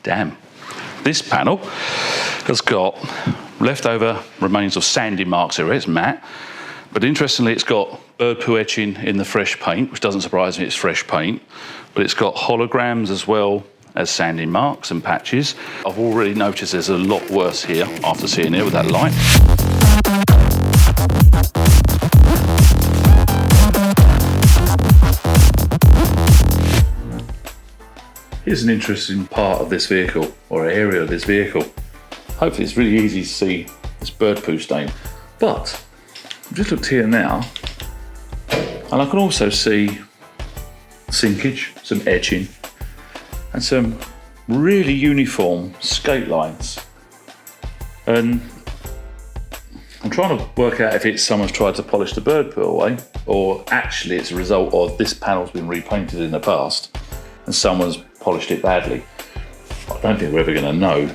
damn. This panel has got leftover remains of sanding marks here. It's matte, but interestingly it's got bird poo etching in the fresh paint, which doesn't surprise me, it's fresh paint, but it's got holograms as well as sanding marks and patches. I've already noticed there's a lot worse here after seeing it with that light. Here's an interesting part of this vehicle, or area of this vehicle. Hopefully it's really easy to see this bird poo stain. But I've just looked here now, and I can also see sinkage, some etching, and some really uniform skate lines. And I'm trying to work out if it's someone's tried to polish the bird poo away, or actually it's a result of this panel's been repainted in the past and someone's polished it badly. I don't think we're ever going to know.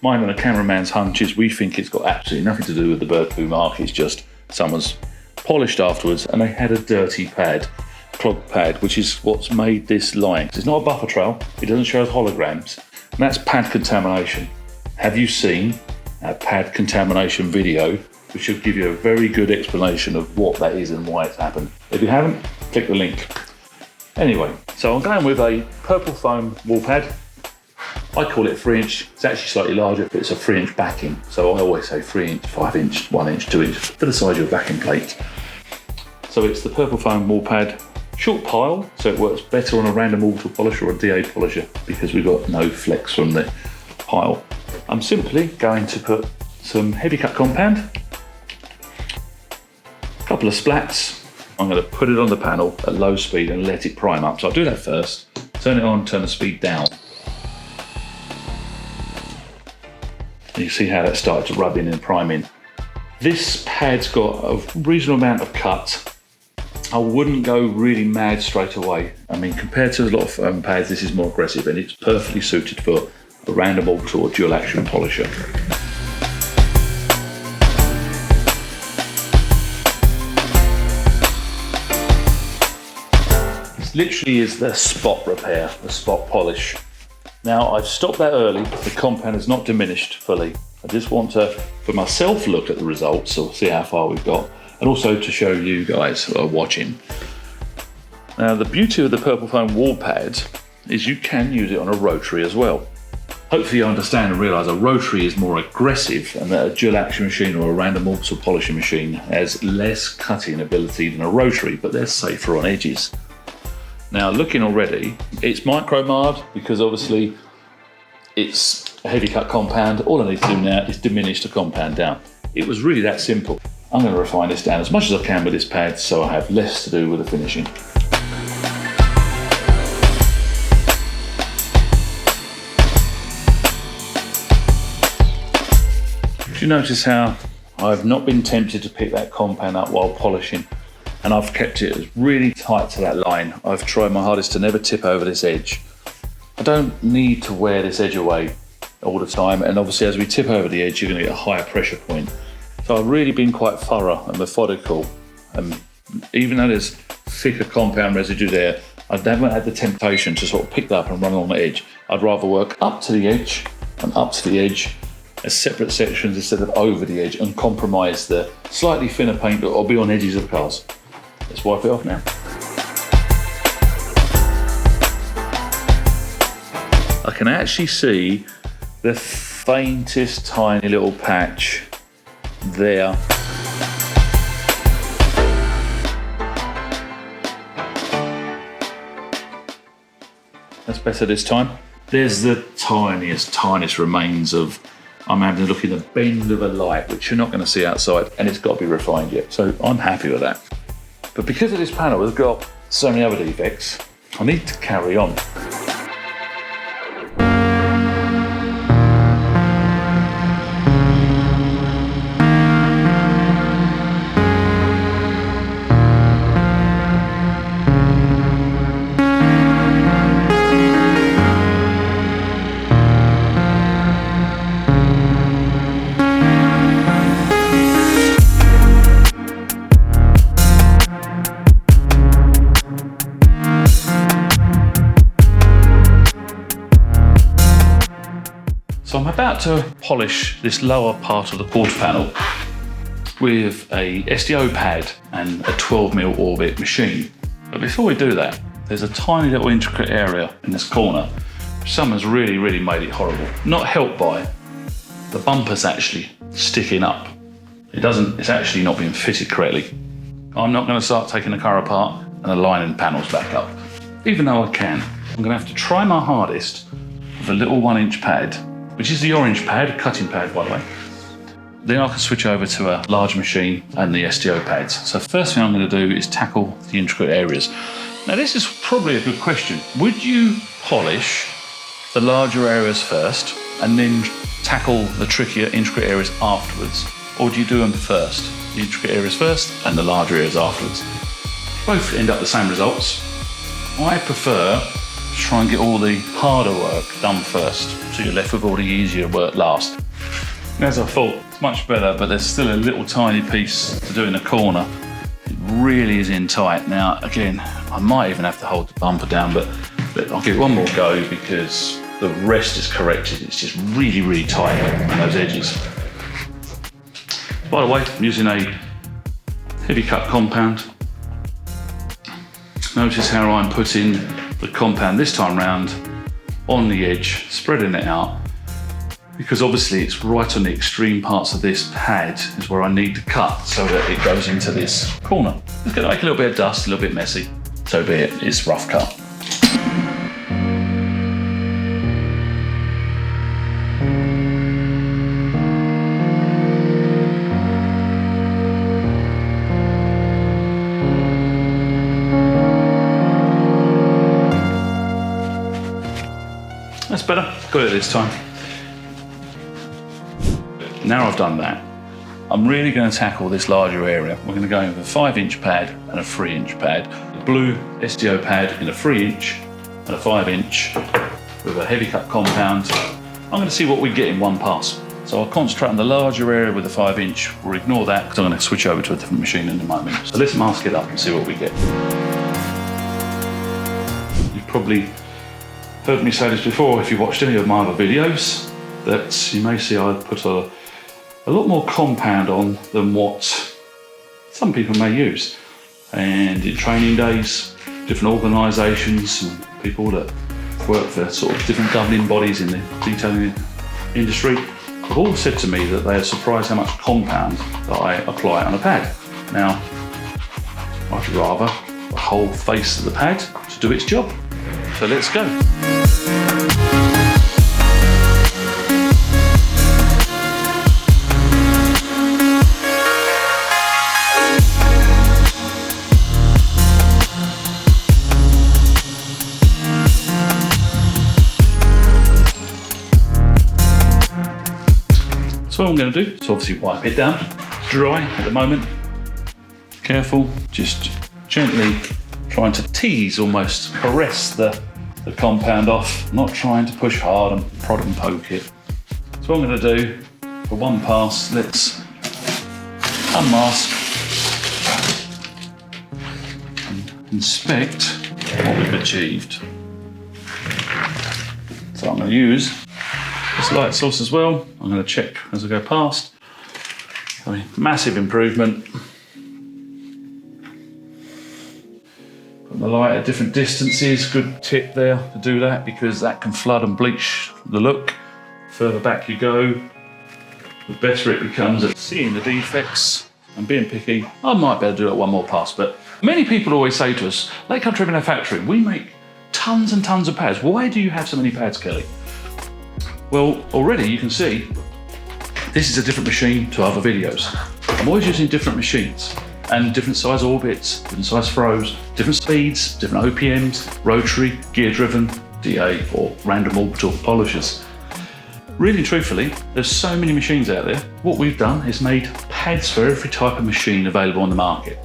Mine and the cameraman's hunch is we think it's got absolutely nothing to do with the bird poo mark. It's just someone's polished afterwards and they had a dirty pad, clogged pad, which is what's made this line. It's not a buffer trail, it doesn't show us holograms, and that's pad contamination. Have you seen our pad contamination video, which should give you a very good explanation of what that is and why it's happened? If you haven't, click the link. Anyway, so I'm going with a purple foam wall pad. I call it 3-inch. It's actually slightly larger, but it's a 3-inch backing. So I always say 3-inch, 5-inch, 1-inch, 2-inch, for the size of your backing plate. So it's the purple foam wall pad, short pile, so it works better on a random orbital polisher or a DA polisher because we've got no flex from the pile. I'm simply going to put some heavy cut compound, a couple of splats. I'm going to put it on the panel at low speed and let it prime up. So I'll do that first, turn it on, turn the speed down. You see how that started to rub in and prime in. This pad's got a reasonable amount of cut. I wouldn't go really mad straight away. I mean, compared to a lot of foam pads, this is more aggressive and it's perfectly suited for a random orbital or dual action polisher. Literally is the spot repair, the spot polish. Now I've stopped that early, the compound has not diminished fully. I just want to, for myself, look at the results, so see how far we've got, and also to show you guys who are watching. Now the beauty of the purple foam wall pad is you can use it on a rotary as well. Hopefully you understand and realise a rotary is more aggressive and that a dual action machine or a random orbital polishing machine has less cutting ability than a rotary, but they're safer on edges. Now looking already, it's micro marred because obviously it's a heavy cut compound. All I need to do now is diminish the compound down. It was really that simple. I'm going to refine this down as much as I can with this pad so I have less to do with the finishing. Do you notice how I've not been tempted to pick that compound up while polishing? And I've kept it really tight to that line. I've tried my hardest to never tip over this edge. I don't need to wear this edge away all the time, and obviously as we tip over the edge you're going to get a higher pressure point. So I've really been quite thorough and methodical, and even though there's thicker compound residue there, I haven't had the temptation to sort of pick that up and run along the edge. I'd rather work up to the edge and up to the edge as separate sections instead of over the edge and compromise the slightly thinner paint that will be on edges of cars. Let's wipe it off now. I can actually see the faintest tiny little patch there. That's better this time. There's the tiniest remains of, I'm having to look in the bend of a light, which you're not going to see outside, and it's got to be refined yet. So I'm happy with that. But because of this panel has got so many other defects, I need to carry on. So I'm about to polish this lower part of the quarter panel with a SDO pad and a 12mm orbit machine. But before we do that, there's a tiny little intricate area in this corner. Someone's really made it horrible. Not helped by the bumpers actually sticking up. It's actually not being fitted correctly. I'm not going to start taking the car apart and aligning panels back up. Even though I can, I'm going to have to try my hardest with a little 1-inch pad, which is the orange pad, cutting pad by the way. Then I can switch over to a large machine and the SDO pads. So first thing I'm going to do is tackle the intricate areas. Now this is probably a good question. Would you polish the larger areas first and then tackle the trickier intricate areas afterwards? Or do you do them first? The intricate areas first and the larger areas afterwards? Both end up the same results. I prefer to try and get all the harder work done first, so you're left with all the easier work last. And as I thought, it's much better, but there's still a little tiny piece to do in the corner. It really is in tight. Now, again, I might even have to hold the bumper down, but I'll give it one more go because the rest is corrected. It's just really tight on those edges. By the way, I'm using a heavy cut compound. Notice how I'm putting the compound this time round on the edge, spreading it out, because obviously it's right on the extreme parts of this pad is where I need to cut so that it goes into this corner. It's going to make a little bit of dust, a little bit messy, so be it, it's rough cut. That's better, got it this time. Now I've done that, I'm really going to tackle this larger area. We're going to go in with a 5-inch pad and a 3-inch pad. The blue SDO pad in a 3-inch and a 5-inch with a heavy cut compound. I'm going to see what we get in one pass. So I'll concentrate on the larger area with the 5-inch. We'll ignore that because I'm going to switch over to a different machine in a moment. So let's mask it up and see what we get. You've probably heard me say this before if you watched any of my other videos, that you may see I put a lot more compound on than what some people may use. And in training days, different organisations and people that work for sort of different governing bodies in the detailing industry have all said to me that they are surprised how much compound that I apply on a pad. Now, I'd rather the whole face of the pad to do its job. So let's go. So what I'm going to do is obviously wipe it down. It's dry at the moment. Careful, just gently trying to tease, almost caress the compound off, not trying to push hard and prod and poke it. So what I'm going to do for one pass, let's unmask and inspect what we've achieved. So I'm going to use this light source as well. I'm going to check as I go past. I mean, massive improvement. Put the light at different distances. Good tip there to do that because that can flood and bleach the look. Further back you go, the better it becomes at seeing the defects and being picky. I might be able to do it one more pass, but many people always say to us, Lake Country Manufacturing, we make tons and tons of pads. Why do you have so many pads, Kelly? Well, already you can see this is a different machine to other videos. I'm always using different machines and different size orbits, different size throws, different speeds, different OPMs, rotary, gear driven, DA or random orbital polishers. Really truthfully, there's so many machines out there. What we've done is made pads for every type of machine available on the market.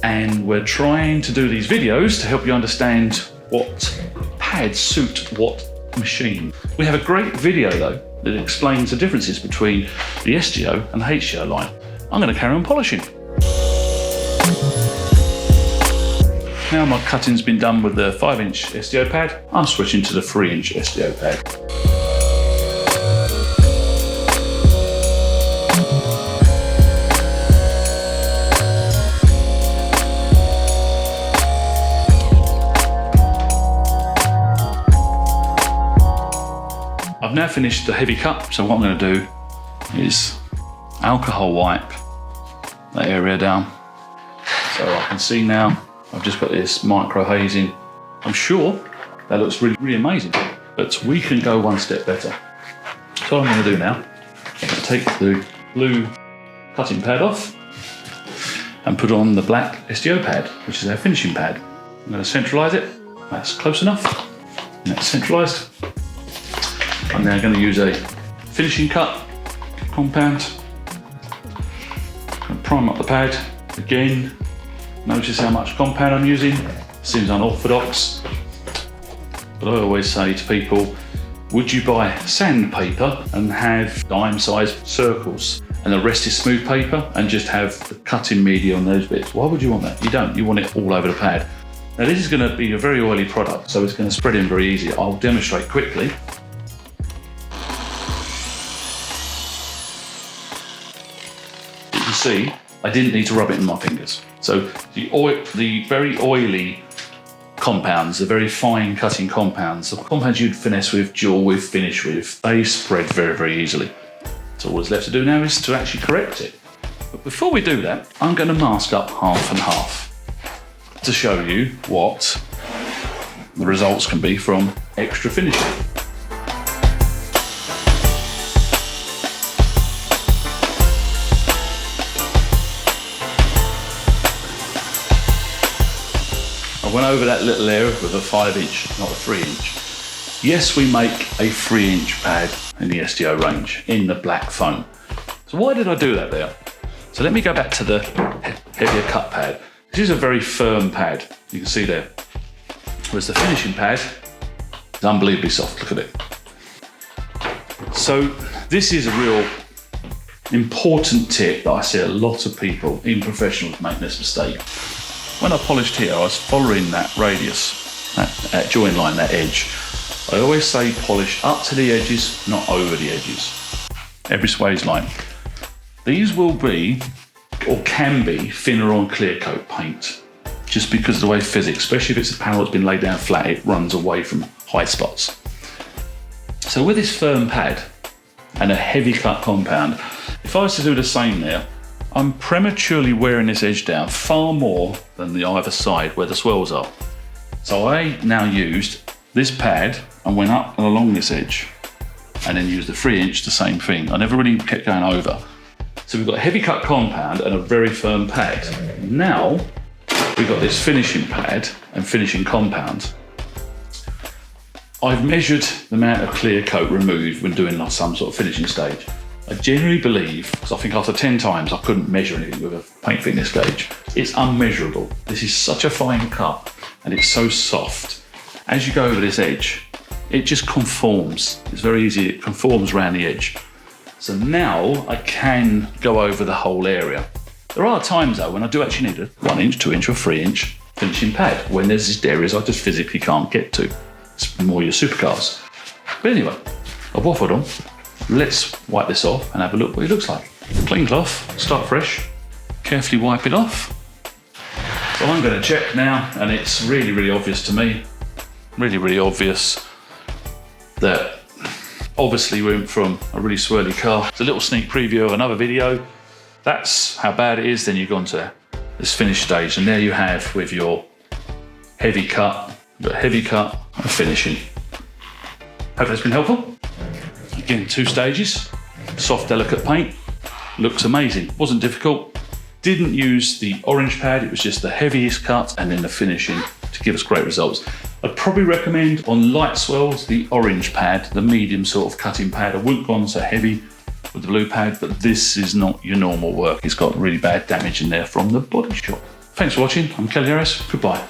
And we're trying to do these videos to help you understand what pads suit what machine. We have a great video though that explains the differences between the SDO and the HDO line. I'm going to carry on polishing. Now my cutting's been done with the 5-inch SDO pad, I'm switching to the 3-inch SDO pad. I've now finished the heavy cut, so what I'm going to do is alcohol wipe that area down. So I can see now I've just got this micro hazing. I'm sure that looks really, really amazing, but we can go one step better. So what I'm going to do now, I'm going to take the blue cutting pad off and put on the black SDO pad, which is our finishing pad. I'm going to centralise it. That's close enough. And that's centralised. I'm now going to use a finishing cut compound. And prime up the pad again. Notice how much compound I'm using. Seems unorthodox, but I always say to people, would you buy sandpaper and have dime-sized circles and the rest is smooth paper and just have the cutting media on those bits? Why would you want that? You don't. You want it all over the pad. Now this is going to be a very oily product, so it's going to spread in very easy. I'll demonstrate quickly. You can see I didn't need to rub it in my fingers. So the very oily compounds, the very fine cutting compounds, the compounds you'd finesse with, dual with, finish with, they spread very, very easily. So all that's left to do now is to actually correct it. But before we do that, I'm going to mask up half and half to show you what the results can be from extra finishing. I went over that little area with a 5-inch, not a 3-inch. Yes, we make a 3-inch pad in the SDO range, in the black foam. So why did I do that there? So let me go back to the heavier cut pad. This is a very firm pad, you can see there. Whereas the finishing pad is unbelievably soft, look at it. So this is a real important tip that I see a lot of people, even professionals, make this mistake. When I polished here, I was following that radius, that join line, that edge. I always say polish up to the edges, not over the edges. Every sway's line. These will be, or can be, thinner on clear coat paint, just because of the way physics, especially if it's a panel that's been laid down flat, it runs away from high spots. So with this firm pad and a heavy cut compound, if I was to do the same there, I'm prematurely wearing this edge down far more than the either side where the swirls are. So I now used this pad and went up and along this edge and then used the 3-inch, the same thing. I never really kept going over. So we've got a heavy cut compound and a very firm pad. Now we've got this finishing pad and finishing compound. I've measured the amount of clear coat removed when doing some sort of finishing stage. I genuinely believe, because I think after 10 times I couldn't measure anything with a paint thickness gauge. It's unmeasurable. This is such a fine cut and it's so soft. As you go over this edge, it just conforms. It's very easy, it conforms around the edge. So now I can go over the whole area. There are times though when I do actually need a 1-inch, 2-inch or 3-inch finishing pad, when there's just areas I just physically can't get to. It's more your supercars. But anyway, I've waffled on. Let's wipe this off and have a look what it looks like. Clean cloth, start fresh, carefully wipe it off. So I'm going to check now, and it's really, really obvious to me, really, really obvious that obviously we went from a really swirly car. It's a little sneak preview of another video. That's how bad it is. Then you've gone to this finish stage, and there you have with your heavy cut and finishing. Hope that's been helpful. Again, 2 stages, soft, delicate paint, looks amazing. Wasn't difficult. Didn't use the orange pad, it was just the heaviest cut and then the finishing to give us great results. I'd probably recommend on light swirls, the orange pad, the medium sort of cutting pad. I wouldn't go on so heavy with the blue pad, but this is not your normal work. It's got really bad damage in there from the body shop. Thanks for watching, I'm Kelly Harris, goodbye.